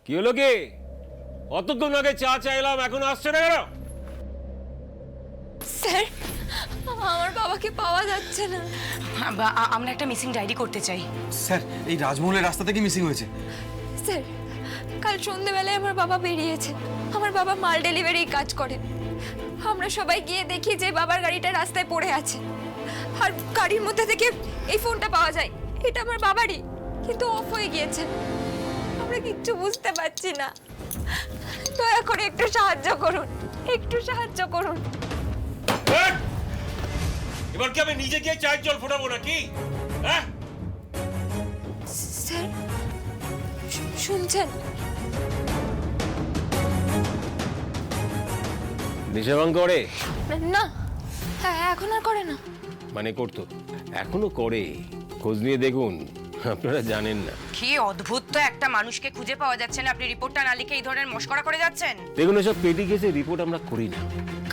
কি হলো কি? অতক্ষণ আগে চা চাইলাম, এখন আসছে না কেন? স্যার, আমার বাবাকে পাওয়া যাচ্ছে না। আমরা একটা মিসিং ডায়েরি করতে চাই। স্যার, এই রাজমহলের রাস্তা থেকে মিসিং হয়েছে। স্যার, কাল সন্ধ্যেবেলায় আমার বাবা বেরিয়েছে। আমার বাবা মাল ডেলিভারি কাজ করে। আমরা সবাই গিয়ে দেখি যে বাবার গাড়িটা রাস্তায় পড়ে আছে, আর গাড়ির মধ্যে থেকে এই ফোনটা পাওয়া যায়। এটা আমার বাবারই, কিন্তু অফ হয়ে গিয়েছে। আমরা কিচ্ছু বুঝতে পারছি না। দয়া করে একটু সাহায্য করুন, একটু সাহায্য করুন। এবার কি আমি নিজে গিয়ে চায়ের জল ফোটাবো নাকি? হ্যাঁ স্যার, শুনছেন? নেশাভাং করে? না, হ্যাঁ, এখন আর করে না। মানে করতো, এখনো করে। খোঁজ নিয়ে দেখুন, আপনারা জানেন না। কি অদ্ভুত তো, একটা মানুষকে খুঁজে পাওয়া যাচ্ছে না, আপনি রিপোর্টটা না লিখে এই ধরনের মশকরা করে যাচ্ছেন। দেখুন, এসব পেটি কেসে রিপোর্ট আমরা করি না।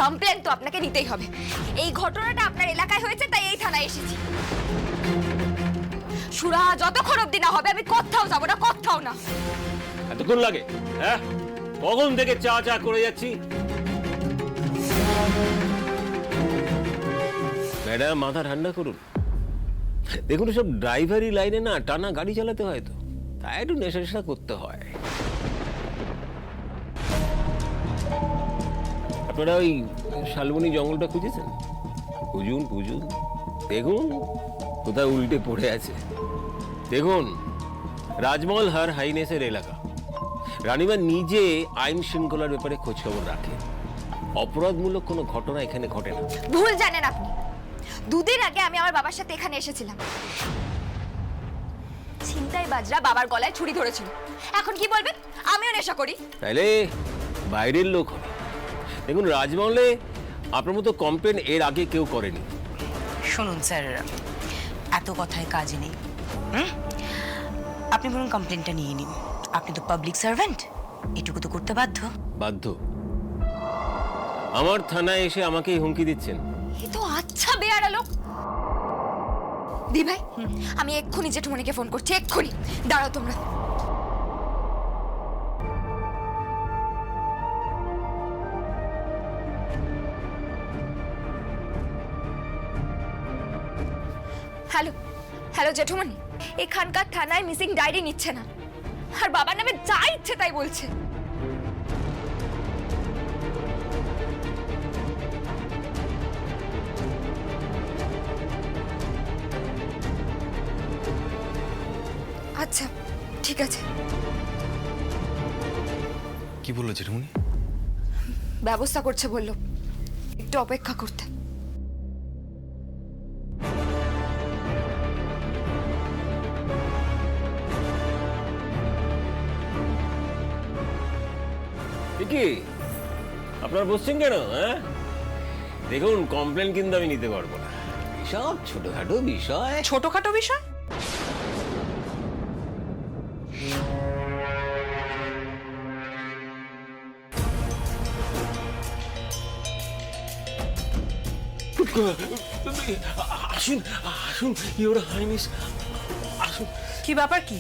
কমপ্লেন তো আপনাকে নিতেই হবে। এই ঘটনাটা আপনার এলাকায় হয়েছে, তাই এই থানায় এসেছি। সুরা যতক্ষণ অব্দি না হবে আমি কোথাও যাব না, কোথাও না। এতক্ষণ লাগে? হ্যাঁ, কখন থেকে চা চা করে যাচ্ছি। ম্যাডাম, মাথা ঠান্ডা করুন। দেখুন, সব ড্রাইভারি লাইনে না টানা গাড়ি চালাতে হয়, তো তাই একটু নেশা নেশা করতে হয়। আপনারা ওই শালবনী জঙ্গলটা খুঁজেছেন? খুঁজুন খুঁজুন, দেখুন কোথায় উল্টে পড়ে আছে। দেখুন, রাজমহল হার হাইনেসের এলাকা। রানীমা নিজে আইন শৃঙ্খলার ব্যাপারে খোঁজখবর রাখে। অপরাধমূলক কোনো ঘটনা এখানে ঘটে না। ভুল জানেন আপনি। দুদিন আগে আমি আমার বাবার সাথে এখানে এসেছিলাম। ছিনতাইবাজরা বাবার গলায় ছুরি ধরেছিল। এখন কি বলবেন আমিও নেশা করি? তাইলে বাইরের লোক হবে। দেখুন, রাজমহলে আপনার মতো কমপ্লেন এর আগে কেউ করেনি। শুনুন স্যার, এত কথায় কাজ নেই। আপনি বরং কমপ্লেনটা নিয়ে নিন। আপনি তো পাবলিক সার্ভেন্ট, এটুকু তো করতে বাধ্য। বাধ্য? আমার থানায় এসে আমাকেই হুমকি দিচ্ছেন? এ তো আচ্ছা বেয়ারা লোক। দি ভাই, আমি এক্ষুনি জেঠুমনিকে ফোন করছি, এক্ষুনি। দাঁড়াও তোমরা। হ্যালো, হ্যালো জেঠুমনি, এখানকার থানায় মিসিং ডায়েরি নিচ্ছে না, আর বাবার নামে যা ইচ্ছে তাই বলছে। আচ্ছা, ঠিক আছে। কি বললো জেঠুমনি? ব্যবস্থা করছে বললো, একটু অপেক্ষা করতে। কি আপনারা বসছেন কেন? হ্যাঁ, দেখুন, কমপ্লেন কিন্তু আমি নিতে পারবো না। সব ছোটখাটো বিষয়। ছোটখাটো বিষয়? আসুন আসুন, ইওর হাইনেস, আসুন। কি ব্যাপার? কি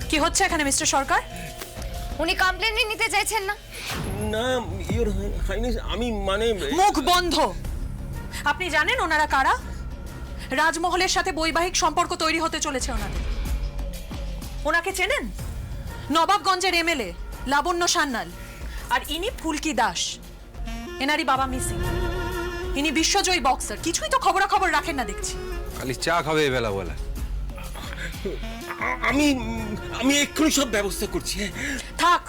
কি হচ্ছে এখানে মিস্টার সরকার? উনি কমপ্লেন নিতে চাইছেন না? না, ইওর হাইনেস, আমি মানে মুখ বন্ধ। আপনি জানেন ওনারা কারা? রাজমহলের সাথে বৈবাহিক সম্পর্ক তৈরি হতে চলেছে ওনাদের। ওনাকে চেনেন? নবাবগঞ্জের এমএলএ লাবণ্য সান্যাল, আর ইনি ফুলকি দাস। এনারই বাবা মিসিং। ইনি বিশ্বজয়ী বক্সার। কিছুই তো খবরাখবর রাখেন না দেখছি। খালি চা খাবে বেলা বেলা। আমি আমি এক্ষুনি সব ব্যবস্থা করছি। থাক,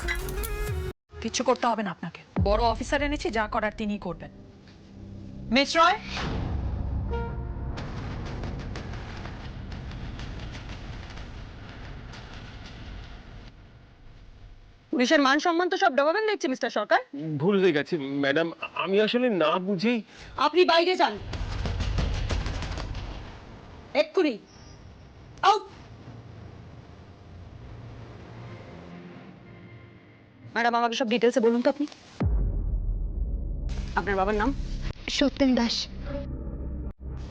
কিচ্ছু করতে হবে না আপনাকে। বড় অফিসার এনেছি, যা করার তিনিই করবেন। মিস রয়, পুলিশের মান সম্মান তো সব ডবাবেন দেখছি মিস্টার সরকার। ভুল হয়ে গেছে ম্যাডাম, আমি আসলে না বুঝেই। আপনি বাইরে যান এক্ষুনি। আউট। ম্যাডাম, আমাকে সব ডিটেলসে বলুন তো আপনি। আপনার বাবার নাম? সত্যেন দাস।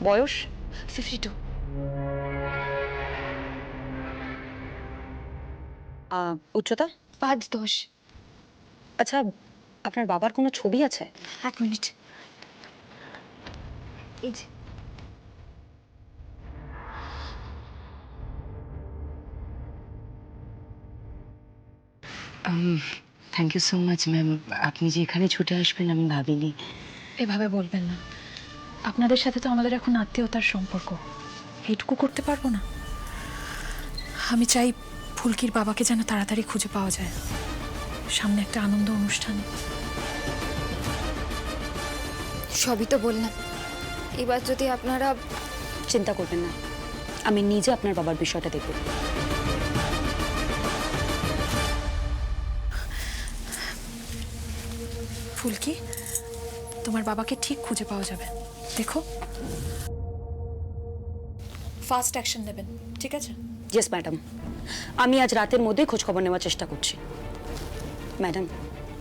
বয়স? 52। উচ্চতা? 5-10। আচ্ছা, আপনার বাবার কোনো ছবি আছে? 1 মিনিট। এই যে। Thank you so much ma'am. আপনি যে এখানে ছুটে আসবেন আমি ভাবিনি। এভাবে বলবেন না, আপনাদের সাথে তো আমাদের এখন আত্মীয়তার সম্পর্ক, এইটুকু করতে পারবো না? আমি চাই ফুলকির বাবাকে যেন তাড়াতাড়ি খুঁজে পাওয়া যায়, সামনে একটা আনন্দ অনুষ্ঠান। সবই তো বললাম, এবার যদি আপনারা চিন্তা করবেন না, আমি নিজে আপনার বাবার বিষয়টা দেখব। ফুলকি, তোমার বাবাকে ঠিক খুঁজে পাওয়া যাবে, দেখো। ফাস্ট অ্যাকশন নেবেন, ঠিক আছে? ইয়েস ম্যাডাম, আমি আজ রাতের মধ্যেই খোঁজ খবর নেওয়ার চেষ্টা করছি। ম্যাডাম,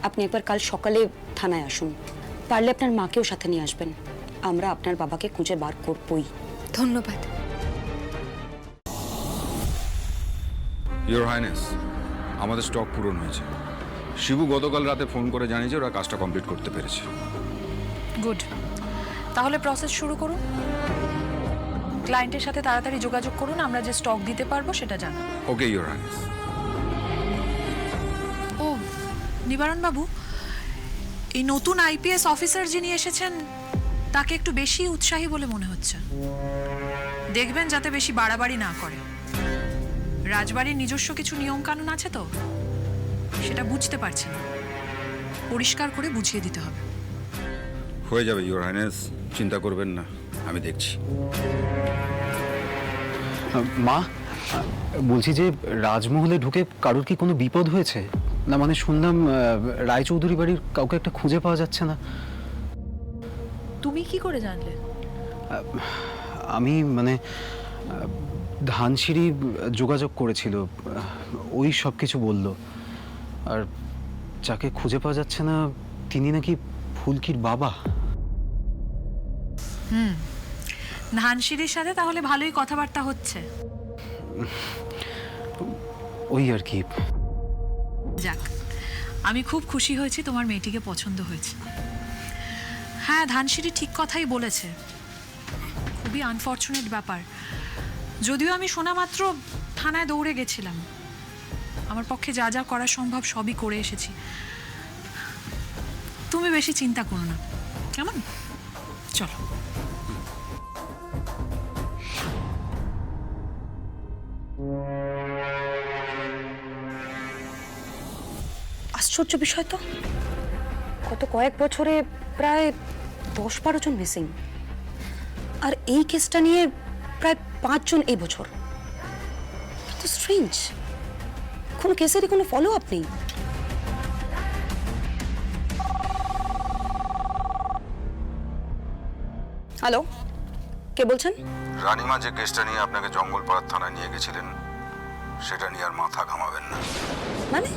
আপনি একবার কাল সকালে থানায় আসুন, পারলে আপনার মাকেও সাথে নিয়ে আসবেন। আমরা আপনার বাবাকে খুঁজে বার করবই। ধন্যবাদ। ইয়োর হাইনেস, আমাদের স্টক পূরণ হয়েছে। শিবু গতকাল রাতে ফোন করে জানিয়েছে ওরা কাজটা কমপ্লিট করতে পেরেছে। গুড, তাহলে প্রসেস শুরু করুন। ক্লায়েন্টের সাথে তাড়াতাড়ি যোগাযোগ করুন, আমরা যে স্টক দিতে পারবো সেটা জানান। Okay your highness. ও নিবারণ বাবু, এই নতুন আইপিএস অফিসার যিনি এসেছেন তাকে একটু বেশি উৎসাহী বলে মনে হচ্ছে। দেখবেন যাতে বেশি বাড়াবাড়ি না করে। রাজবাড়ির নিজস্ব কিছু নিয়ম কানুন আছে তো, সেটা বুঝতে পারছি না, পরিষ্কার করে বুঝিয়ে দিতে হবে। হয়ে যাবে ইয়োর হাইনেস, চিন্তা করবেন না, আমি দেখছি। মা, বলছি যে রাজমহলে ঢুকে কারোর কি কোনো বিপদ হয়েছে? না মানে শুনলাম রায়চৌধুরী বাড়ির কাউকে একটা খুঁজে পাওয়া যাচ্ছে না। তুমি কি করে জানলে? আমি মানে ধানসিঁড়ি যোগাযোগ করেছিল, ওই সব কিছু বলল। আর যাকে খুঁজে পাওয়া যাচ্ছে না তিনি নাকি ফুলকির বাবা। ধানসিঁড়ির সাথে তাহলে ভালোই কথাবার্তা হচ্ছে। ওই আর কি। যাক, আমি খুব খুশি হয়েছি তোমার মেয়েটিকে পছন্দ হয়েছে। হ্যাঁ, ধানসিঁড়ি ঠিক কথাই বলেছে, খুবই আনফর্চুনেট ব্যাপার। যদিও আমি শোনা মাত্র থানায় দৌড়ে গেছিলাম, আমার পক্ষে যা যা করা সম্ভব সবই করে এসেছি। তুমি বেশি চিন্তা করো না, কেমন? চলো। আশ্চর্য বিষয় তো, গত কয়েক বছরে প্রায় 10-12 জন মিসিং, আর এই কেসটা নিয়ে প্রায় 5 জন এই বছর। তো স্ট্রেঞ্জ, কোনো কেসেরই কোনো ফলো আপ নেই। হ্যালো, কে বলছেন? রানীমা যে কেসটা নিয়ে আপনাকে জঙ্গলপাড়ার থানায় নিয়ে গেছিলেন, সেটা নিয়ে আর মাথা ঘামাবেন না। মানে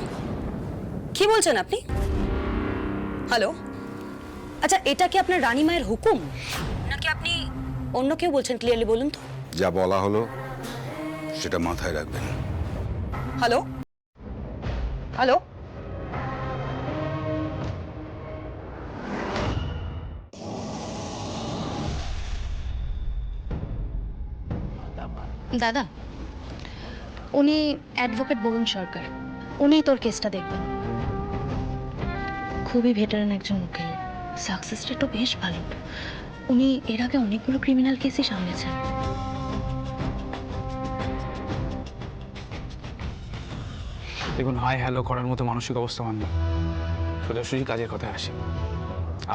কি বলছেন আপনি? হ্যালো, আচ্ছা, এটা কি আপনার রানী মায়ের হুকুম নাকি আপনি অন্য কেউ বলছেন? ক্লিয়ারলি বলুন তো। যা বলা হলো সেটা মাথায় রাখবেন। হ্যালো হ্যালো, দাদা, উনি অ্যাডভোকেট বরুণ সরকার, উনি তোর কেসটা দেখবেন। খুবই ভেটারান একজন উকিল, সাকসেস রেটও বেশ ভালো। উনি এর আগে অনেকগুলো ক্রিমিনাল কেসই সামলেছেন। দেখুন, হাই হ্যালো করার মতো মানসিক অবস্থা আমার নেই। সোজাসুজি কাজের কথায় আসি।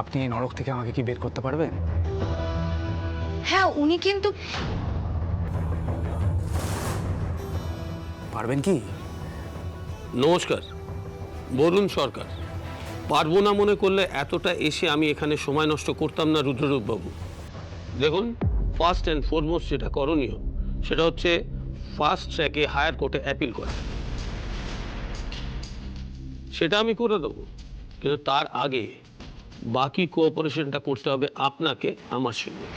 আপনি এই নরক থেকে আমাকে কি বের করতে পারবেন? হ্যাঁ, উনি কিন্তু পারবেন কি? নমস্কার, বরুণ সরকার। পারবো না মনে করলে এতটা এসে আমি এখানে সময় নষ্ট করতাম না রুদ্ররূপবাবু। দেখুন, ফার্স্ট অ্যান্ড ফরমোস্ট যেটা করণীয় সেটা হচ্ছে ফার্স্ট ট্র্যাকে হায়ার কোর্টে অ্যাপিল করা। সেটা আমি করে দেবো, কিন্তু তার আগে বাকি কোঅপারেশনটা করতে হবে আপনাকে আমার সঙ্গে।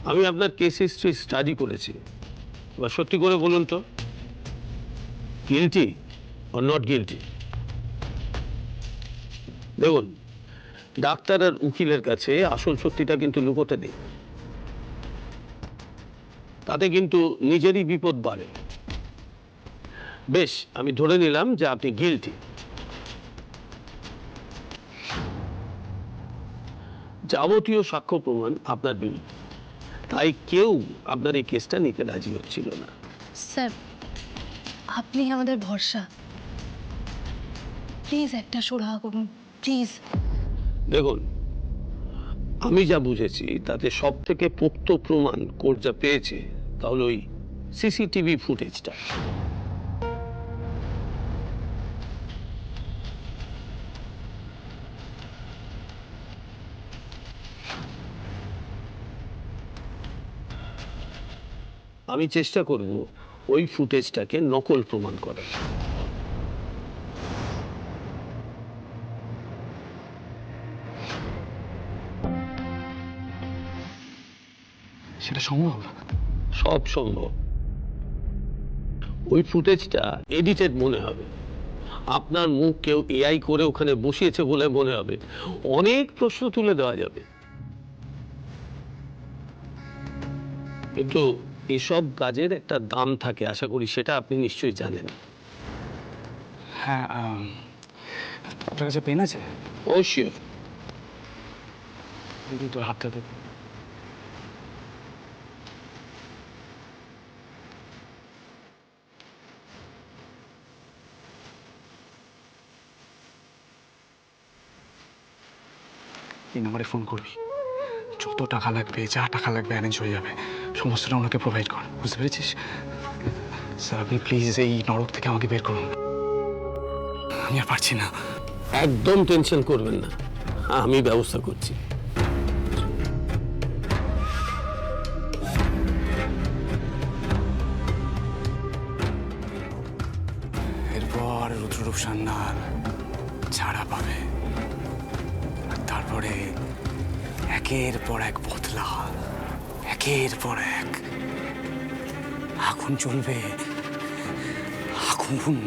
আমি আপনার কেস হিস্ট্রি স্টাডি করেছি। এবার সত্যি করে বলুন তো, গিলটি or not guilty? দেখুন, ডাক্তার আর উকিলের কাছে আসল সত্যিটা কিন্তু লুকোতে নেই, তাতে কিন্তু নিজেরই বিপদ বাড়ে। বেশ, আমি ধরে নিলাম যে আপনি গিলটি। যাবতীয় সাক্ষ্য প্রমাণ আপনার বিরুদ্ধে, তাই কেউ আপনার এই কেসটা নিতে রাজি হচ্ছিল না। স্যার, আপনি আমাদের ভরসা, প্লিজ একটা সুরাহা করুন প্লিজ। দেখুন, আমি যা বুঝেছি তাতে সব থেকে পোক্ত প্রমাণ কোর্ট যা পেয়েছে তা হলো ওই সিসিটিভি ফুটেজটা। আমি চেষ্টা করব ওই ফুটেজটাকে নকল প্রমাণ করার। সেটা সম্ভব? সব সম্ভব। ওই ফুটেজটা এডিটেড মনে হবে, আপনার মুখ কেউ এআই করে ওখানে বসিয়েছে বলে মনে হবে, অনেক প্রশ্ন তুলে দেওয়া যাবে। কিন্তু এসব কাজের একটা দাম থাকে, আশা করি সেটা আপনি নিশ্চয়ই জানেন। হ্যাঁ, আপনার কাছে পেন আছে? অবশ্যই। দিদি, তোর হাতটা দেখ। এই নম্বরে ফোন করবি, যত টাকা লাগবে, যা টাকা লাগবে অ্যারেঞ্জ হয়ে যাবে, সমস্তটা ওনাকে প্রোভাইড কর, বুঝতে পেরেছিস? স্যার, আপনি প্লিজ এই নরক থেকে আমাকে বের করুন, আমি আর পারছি না। একদম টেনশন করবেন না, আমি ব্যবস্থা করছি। এরপর রুদ্ররূপ সান্যাল ছাড়া পাবে, আর তারপরে একের পর এক বদলা, একের পর এক আগুন জ্বলবে, আগুন।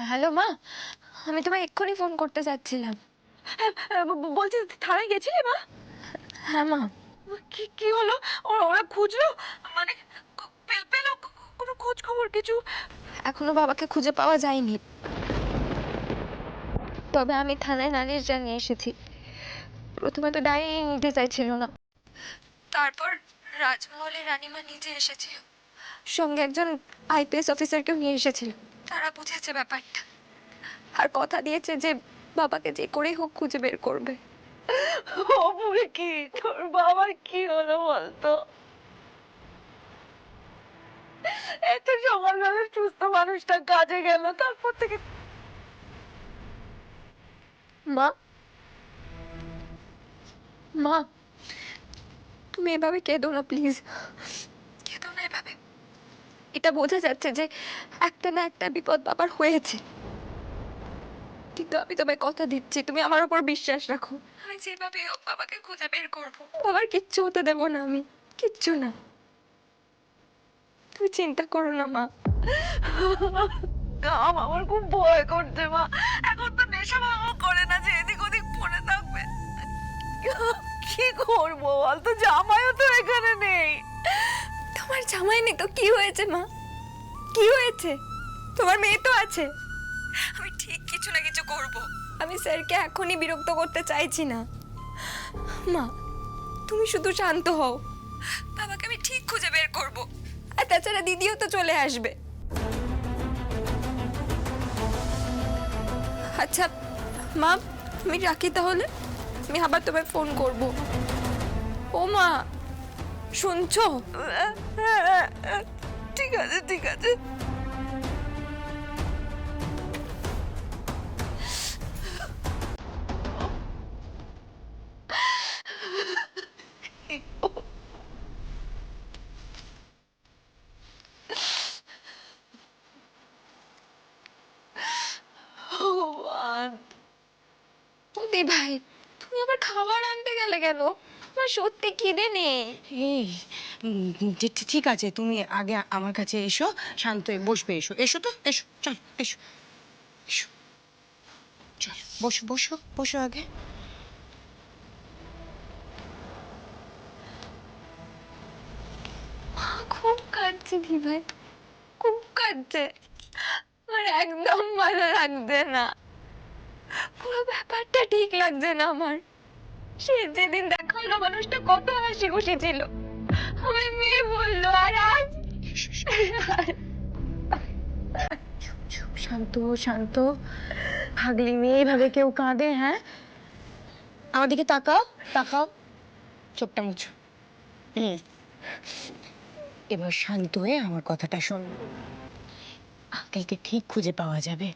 হ্যালো মা, আমি তোমায় এক্ষুনি ফোন করতে যাচ্ছিলাম। বলছি থানায় গেছিলে মা? হ্যাঁ মা। কি কি হলো? ওরা খুঁজলো, মানে পেলো কোনো খোঁজ খবর কিছু? এখনো বাবাকে খুঁজে পাওয়া যায়নি, তবে আমি থানায় নালিশ জানিয়ে এসেছি। প্রথমে তো ডায়েরি নিতে চাইছিল না, তারপর রাজমহলের রানীমা নিজে এসেছিল, সঙ্গে একজন আইপিএস অফিসারকেও নিয়ে এসেছিল। তারা বুঝেছে ব্যাপারটা আর কথা দিয়েছে যে বাবাকে যে করেই হোক খুঁজে বের করবে। কি তোর বাবার কি হলো বলতো? এত সকালবেলা সুস্থ মানুষটা কাজে গেল, তারপর থেকে মা, মা তুমি এভাবে কেঁদো না প্লিজ, কেঁদো না এভাবে। এটা বোঝা যাচ্ছে যে একটা না একটা বিপদ বাবার হয়েছে, কিন্তু আমি তোমায় কথা দিচ্ছি, তুমি আমার উপর বিশ্বাস রাখো। আমি যেভাবে হোক বাবাকে খুঁজে বের করবো, বাবার কিচ্ছু হতে দেবো না, আমি কিচ্ছু না, তুমি চিন্তা করো না মা। আমার খুব ভয় করছে মা, এখন তো নেশা ভাঙা করে না যে এদিক ওদিক পড়ে থাকবে। কি করবো বল, তো জামাইও তো এখানে নেই। তোমার জামাই নেই তো কি হয়েছে মা, কি হয়েছে? তোমার মেয়ে তো আছে। আমি ঠিক কিছু না কিছু করব, আমি স্যারকে এখনই বিরক্ত করতে চাইছি না। মা তুমি শুধু শান্ত হও, বাবাকে আমি ঠিক খুঁজে বের করব, আর তাছাড়া দিদিও তো চলে আসবে। আচ্ছা মা, আমি রাখি তাহলে, আমি আবার তোমায় ফোন করব। ও মা শুনছো? ঠিক আছে ঠিক আছে। দি ভাই তুমি আবার খাবার আনতে গেলে কেন? আমার সত্যি খিদে নেই। এই ঠিক আছে, তুমি আগে আমার কাছে এসো, শান্ত হয়ে বসবে। এসো এসো তো, এসো, চল এসো এসো, চল বসো বসো বসো আগে। খুব কাঁদছে দি ভাই, খুব কাঁদছে। আমার একদম ভালো লাগছে না, পুরো ব্যাপারটা ঠিক লাগছে না আমার। সে যেদিন দেখা হলো মানুষটা কত হাসি খুশি ছিল, আমার মেয়ে বললো, আর আজ শান্ত শান্ত, ভাগলি মেয়ে, এভাবে কেউ কাঁদে? হ্যাঁ, আমার দিকে তাকাও, তাকাও, চোখটা মুছো। এবার শান্ত হয়ে আমার কথাটা শোন। আঙ্কেলকে ঠিক খুঁজে পাওয়া যাবে।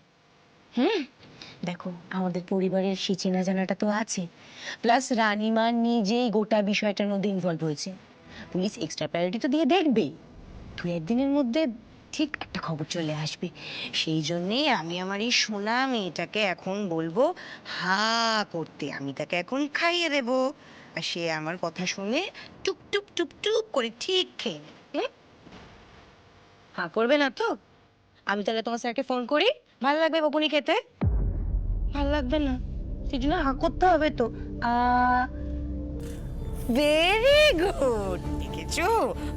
দেখো, আমাদের পরিবারের সেই চেনা জানাটা তো আছে, প্লাস রানীমা নিজেই গোটা বিষয়টার মধ্যে ইনভলভ হয়েছে। পুলিশ এক্সট্রা প্রায়োরিটি তো দিয়ে দেখবেই। 2-1 দিনের মধ্যে ঠিক একটা খবর চলে আসবে। সেই জন্যেই আমি আমার এই সোনা মেয়েটাকে এখন বলবো হা করতে। আমি তাকে এখন খাইয়ে দেবো, আর সে আমার কথা শুনে টুপ টুপ টুপ টুপ করে ঠিক খেয়ে নেবে। হা করবে না তো? আমি তাহলে তোমার স্যারকে ফোন করি। ভালো লাগবে বকুনি খেতে? ভালো লাগবে না, সেই জন্য হা করতে হবে তো। ভেরি গুড, দেখেছো?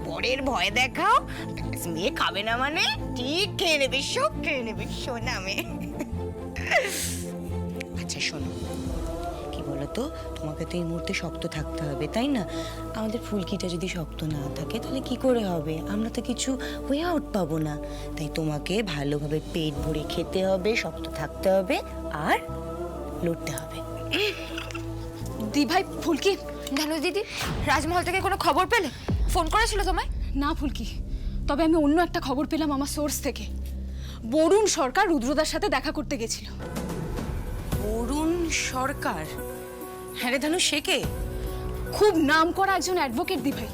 পরের ভয় দেখাও, মেয়ে খাবে না মানে ঠিক খেয়ে নেবে, সব খেয়ে নেবে সোনা মেয়ে। আচ্ছা শোনো, কি বলতো, তোমাকে তো এই মুহূর্তে শক্ত থাকতে হবে, তাই না? আমাদের ফুলকিটা যদি শক্ত না থাকে তাহলে কি করে হবে? আমরা তো কিছু ওয়ে আউট পাবো না। তাই তোমাকে ভালোভাবে পেট ভরে খেতে হবে, শক্ত থাকতে হবে, আর লড়তে হবে। দি ভাই, ফুলকি, জানো দিদি, রাজমহল থেকে কোনো খবর পেলে? ফোন করেছিল তোমায়? না ফুলকি, তবে আমি অন্য একটা খবর পেলাম আমার সোর্স থেকে। বরুণ সরকার রুদ্রদার সাথে দেখা করতে গেছিল। অরুণ সরকার? হ্যাঁ রে ধানু, সে কে? খুব নাম করা একজন অ্যাডভোকেট দি ভাই,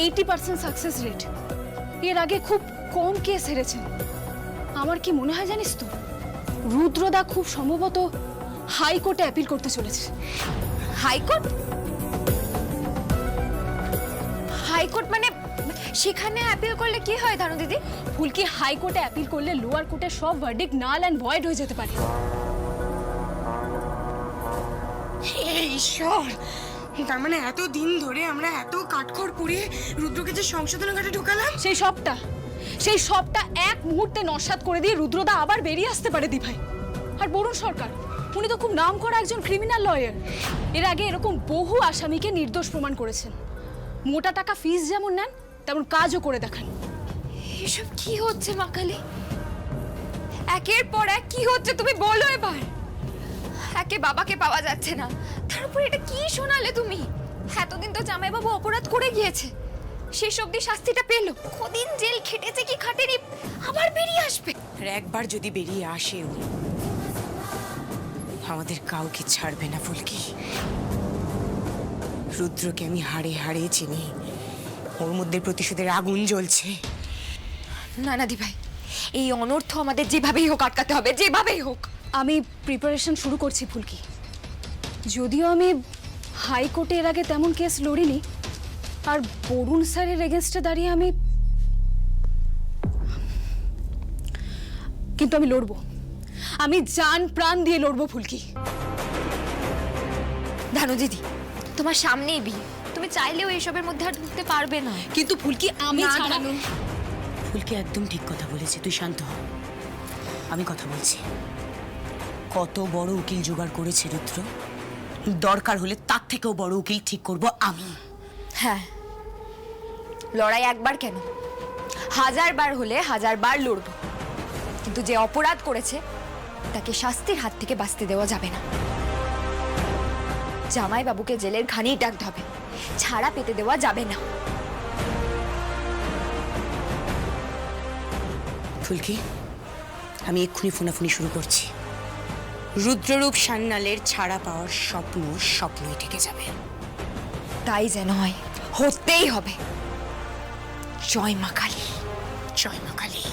80% সাকসেস রেট। এর আগে খুব কম কেস হেরেছেন। আমার কি মনে হয় জানিস তো, রুদ্রদা খুব সম্ভবত হাইকোর্টে অ্যাপিল করতে চলেছে। হাইকোর্ট? হাইকোর্ট মানে সেখানে অ্যাপিল করলে কি হয় জানো দিদি? ফুলকি, হাইকোর্টে অ্যাপিল করলে লোয়ার কোর্টের সব ভার্ডিক্ট নাল অ্যান্ড ভয়েড হয়ে যেতে পারে। ঈশ্বর, তার মানে এত দিন ধরে আমরা এত কাঠখড় পুড়িয়ে রুদ্রকে যে সংশোধনাগারে ঢোকালাম, সেই সবটা এক মুহূর্তে নস্যাৎ করে দিয়ে রুদ্রদা আবার বেরিয়ে আসতে পারে দি ভাই। আর বরুণ সরকার, উনি তো খুব নাম করা একজন ক্রিমিনাল লয়ার। এর আগে এরকম বহু আসামিকে নির্দোষ প্রমাণ করেছেন। মোটা টাকা ফিস যেমন নেন, তেমন কাজও করে দেখান। এসব কি হচ্ছে মা কালী? একের পর এক কি হচ্ছে তুমি বলো এবার। একে বাবাকে পাওয়া যাচ্ছে না, তার উপর এটা কি শোনালে তুমি? এতদিন তো জামাইবাবু অপরাধ করে গিয়েছে, শেষ অবধি শাস্তিটা পেলো। কদিন জেল খেটেছে কি খাটেনি, আবার বেরিয়ে আসবে। আর একবার যদি বেরিয়ে আসেও, আমাদের কাউকে ছাড়বে না ফুলকি। রুদ্রকে আমি হাড়ে হাড়ে চিনি, ওর মধ্যে প্রতিশোধের আগুন জ্বলছে। না না দি ভাই, এই অনর্থ আমাদের যেভাবেই হোক আটকাতে হবে, যেভাবেই হোক। আমি প্রিপারেশন শুরু করছি ফুলকি। যদিও আমি হাইকোর্টে এর আগে তেমন কেস লড়িনি, আর বরুণ স্যারের এগেনস্টে দাঁড়িয়ে কিন্তু আমি লড়বো। আমি জান প্রাণ দিয়ে লড়বো ফুলকি। ধানু দিদি, তোমার সামনেই বিয়ে, তুমি চাইলেও এসবের মধ্যে আর ঢুকতে পারবে না। কিন্তু ফুলকি, আমি ছাড়া ফুলকি একদম ঠিক কথা বলেছে, তুই শান্ত হ। আমি কথা বলছি। কত বড় উকিল জোগাড় করেছে রুদ্র, দরকার হলে তার থেকেও বড় উকিল ঠিক করব আমি। হ্যাঁ, লড়াই একবার কেন, 1000 বার হলে 1000 বার লড়বো। কিন্তু যে অপরাধ করেছে তাকে শাস্তির হাত থেকে বাঁচতে দেওয়া যাবে না। জামাইবাবুকে জেলের ঘানি ডাকতে হবে, ছাড়া পেতে দেওয়া যাবে না। ফুলকি, আমি এক্ষুনি ফোনাফুনি শুরু করছি। রুদ্ররূপ সান্যালের ছাড়া পাওয়ার স্বপ্নই থেকে যাবে। তাই যেন হয়, হতেই হবে। জয় মা কালী, জয় মা কালী।